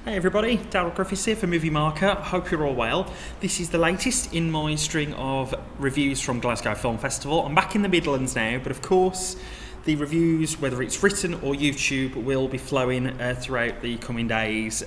Hey everybody, Darryl Griffiths here for Movie Marker. Hope you're all well. This is the latest in my string of reviews from Glasgow Film Festival. I'm back in the Midlands now, but of course the reviews, whether it's written or YouTube, will be flowing throughout the coming days.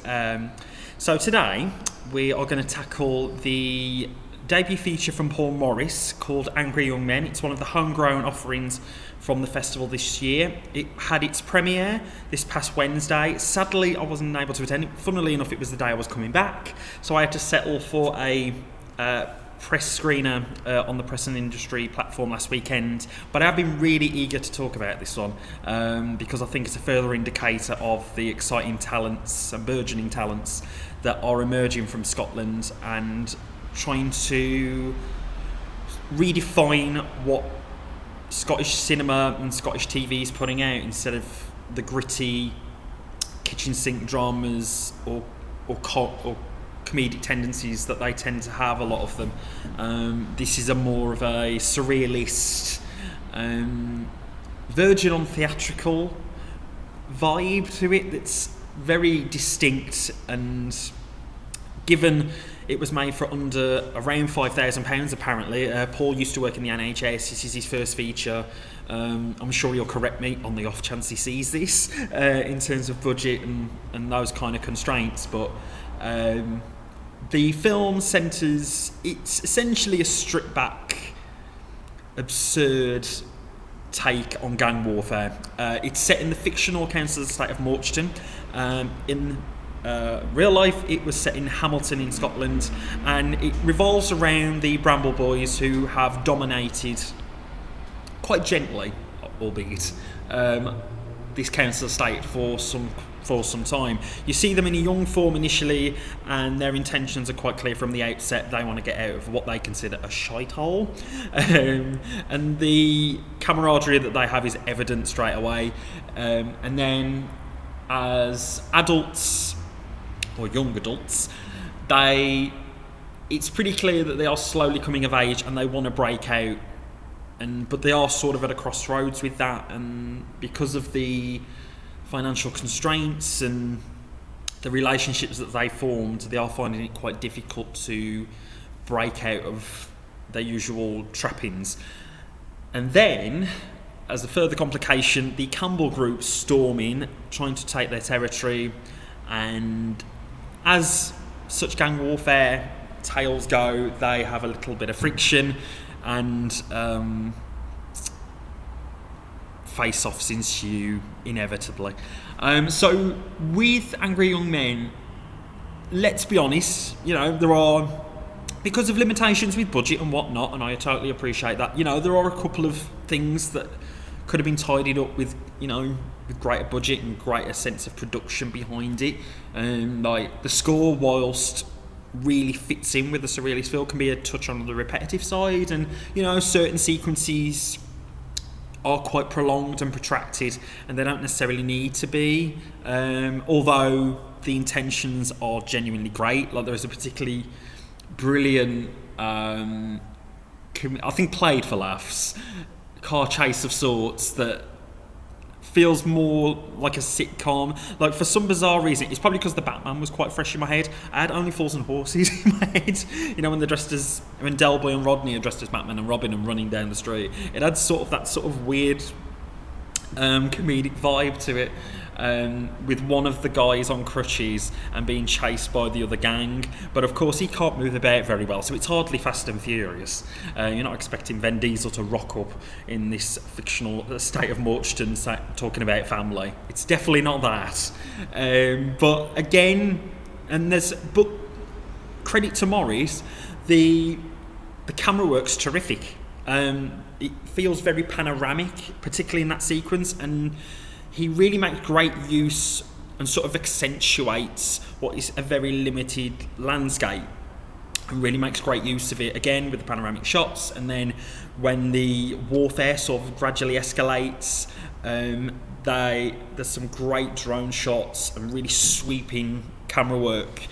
So today we are going to tackle the debut feature from Paul Morris called Angry Young Men. It's one of the homegrown offerings from the festival this year. It had its premiere this past Wednesday. Sadly, I wasn't able to attend it. Funnily enough, it was the day I was coming back, so I had to settle for a press screener on the Press and Industry platform last weekend. But I've been really eager to talk about this one because I think it's a further indicator of the exciting talents and burgeoning talents that are emerging from Scotland and trying to redefine what Scottish cinema and Scottish TV is putting out instead of the gritty kitchen sink dramas or comedic tendencies that they tend to have, a lot of them. This is a more of a surrealist, verging on theatrical vibe to it that's very distinct, and given it was made for under around £5,000 apparently. Paul used to work in the NHS. This is his first feature. I'm sure he'll correct me on the off chance he sees this in terms of budget and those kind of constraints. But the film centres, it's essentially a stripped back, absurd take on gang warfare. It's set in the fictional council estate of Morchton. In real life, it was set in Hamilton in Scotland, and it revolves around the Bramble Boys, who have dominated, quite gently, albeit, this council estate for some time. You see them in a young form initially, and their intentions are quite clear from the outset. They want to get out of what they consider a shithole, and the camaraderie that they have is evident straight away. And then, as adults, or young adults, it's pretty clear that they are slowly coming of age and they want to break out, but they are sort of at a crossroads with that, and because of the financial constraints and the relationships that they formed, they are finding it quite difficult to break out of their usual trappings. And then, as a further complication, the Campbell group storm in, trying to take their territory, and as such gang warfare tales go, they have a little bit of friction, and face-offs ensue inevitably. So with Angry Young Men, let's be honest, there are, because of limitations with budget and whatnot, and I totally appreciate that, there are a couple of things that could have been tidied up with, with greater budget and greater sense of production behind it. Like the score, whilst really fits in with the surrealist feel, can be a touch on the repetitive side, and certain sequences are quite prolonged and protracted, and they don't necessarily need to be. Although the intentions are genuinely great. Like there is a particularly brilliant, I think played for laughs, car chase of sorts that feels more like a sitcom. Like for some bizarre reason, it's probably because the Batman was quite fresh in my head. I had Only Fools and Horses in my head. When Delboy and Rodney are dressed as Batman and Robin and running down the street. It had that sort of weird comedic vibe to it. With one of the guys on crutches and being chased by the other gang, but of course he can't move about very well, so it's hardly Fast and Furious. You're not expecting Vin Diesel to rock up in this fictional state of Morchton talking about family. It's definitely not that. But again, but credit to Morris, the camerawork's terrific. It feels very panoramic, particularly in that sequence, and he really makes great use and sort of accentuates what is a very limited landscape, and really makes great use of it, again with the panoramic shots. And then when the warfare sort of gradually escalates, there's some great drone shots and really sweeping camera work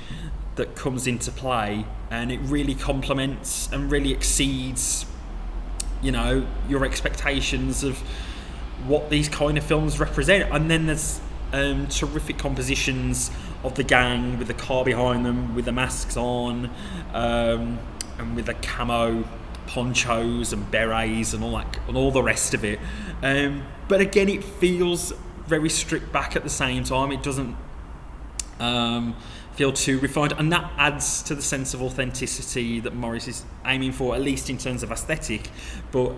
that comes into play, and it really complements and really exceeds your expectations of what these kind of films represent. And then there's Terrific compositions of the gang with the car behind them, with the masks on, and with the camo ponchos and berets and all that, and all the rest of it. But again, it feels very stripped back at the same time. It doesn't feel too refined, and that adds to the sense of authenticity that Morris is aiming for, at least in terms of aesthetic. But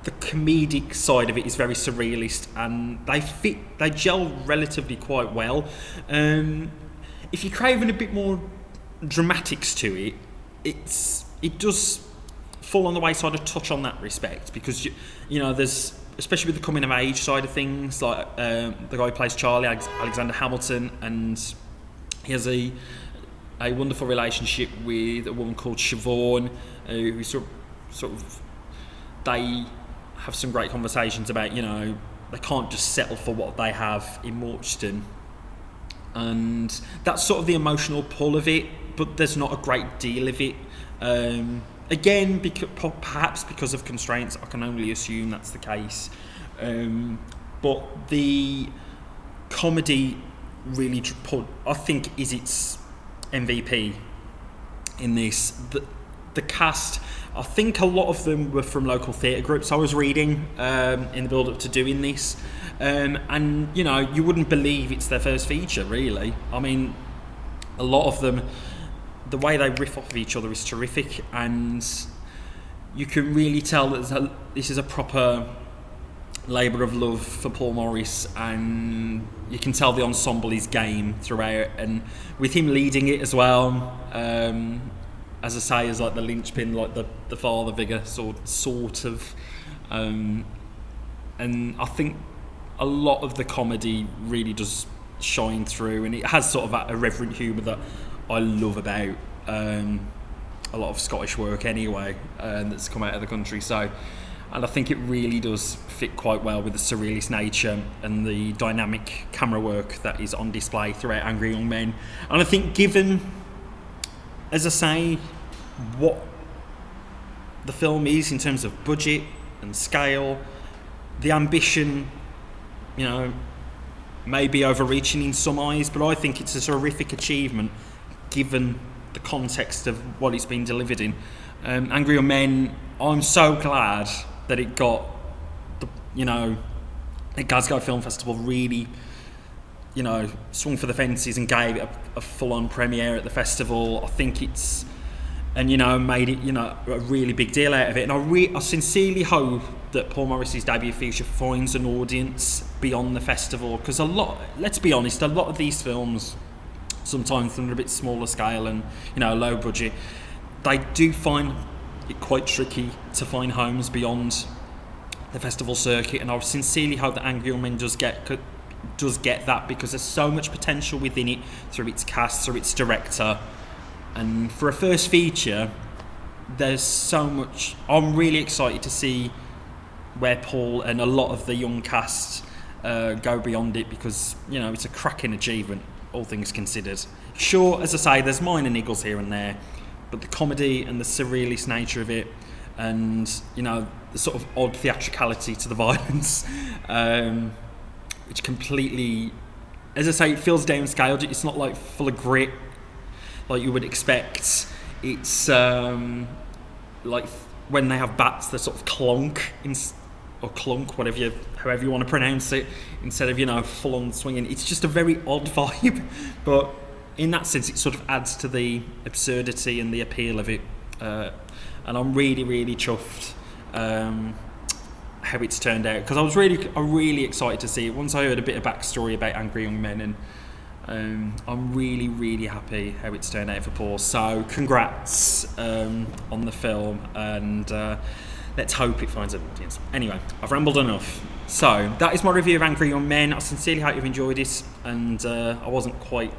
the comedic side of it is very surrealist, and they gel relatively quite well. If you're craving a bit more dramatics to it, it does fall on the wayside a touch on that respect, because you know, there's, especially with the coming of age side of things, like the guy who plays Charlie, Alexander Hamilton, and he has a wonderful relationship with a woman called Siobhan, who sort of they have some great conversations about, you know, they can't just settle for what they have in Morchton, and that's sort of the emotional pull of it. But there's not a great deal of it. Again, perhaps because of constraints, I can only assume that's the case. But the comedy really, I think, is its MVP in this. The cast, I think a lot of them were from local theatre groups I was reading in the build-up to doing this. And, you know, you wouldn't believe it's their first feature, really. I mean, a lot of them, the way they riff off of each other is terrific, and you can really tell that this is a proper labour of love for Paul Morris, and you can tell the ensemble is game throughout, and with him leading it as well, as I say, as like the linchpin, like the father figure sort of, and I think a lot of the comedy really does shine through, and it has sort of that irreverent humour that I love about a lot of Scottish work anyway, that's come out of the country. So, and I think it really does fit quite well with the surrealist nature and the dynamic camera work that is on display throughout Angry Young Men. And I think, given, as I say, what the film is in terms of budget and scale, the ambition, you know, may be overreaching in some eyes, but I think it's a terrific achievement given the context of what it's been delivered in. Angry Young Men, I'm so glad that it got, the Glasgow Film Festival really, you know, swung for the fences and gave it a full-on premiere at the festival. I think it's, and, you know, made it, you know, a really big deal out of it. And I sincerely hope that Paul Morris's debut feature finds an audience beyond the festival, because let's be honest, a lot of these films, sometimes they're a bit smaller scale and, you know, low budget, they do find it quite tricky to find homes beyond the festival circuit, and I sincerely hope that Angry Young Men does get that, because there's so much potential within it, through its cast, through its director, and for a first feature there's so much. I'm really excited to see where Paul and a lot of the young cast go beyond it, because, you know, it's a cracking achievement, all things considered. Sure, as I say, there's minor niggles here and there, but the comedy and the surrealist nature of it, and, you know, the sort of odd theatricality to the violence, which completely, as I say, it feels downscaled. It's not like full of grit like you would expect. It's like when they have bats, they sort of clunk or clunk, however you want to pronounce it, instead of, you know, full on swinging. It's just a very odd vibe, but in that sense it sort of adds to the absurdity and the appeal of it, and I'm really, really chuffed how it's turned out, because I'm really excited to see it once I heard a bit of backstory about Angry Young Men, and I'm really, really happy how it's turned out for Paul. So congrats on the film, and let's hope it finds an audience. Anyway, I've rambled enough. So that is my review of Angry Young Men. I sincerely hope you've enjoyed it, and I wasn't quite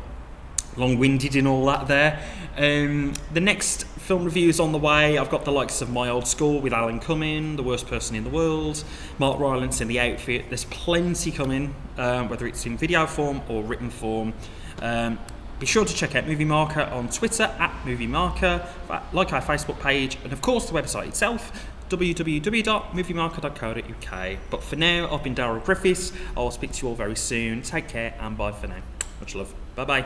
long-winded in all that there. The next film review is on the way. I've got the likes of My Old School with Alan Cumming, The Worst Person in the World, Mark Rylance in The Outfit. There's plenty coming, whether it's in video form or written form. Be sure to check out Movie Marker on Twitter @Movie Marker, like our Facebook page, and of course the website itself, www.moviemarker.co.uk. But for now, I've been Darryl Griffiths. I'll speak to you all very soon. Take care and bye for now. Much love. Bye bye.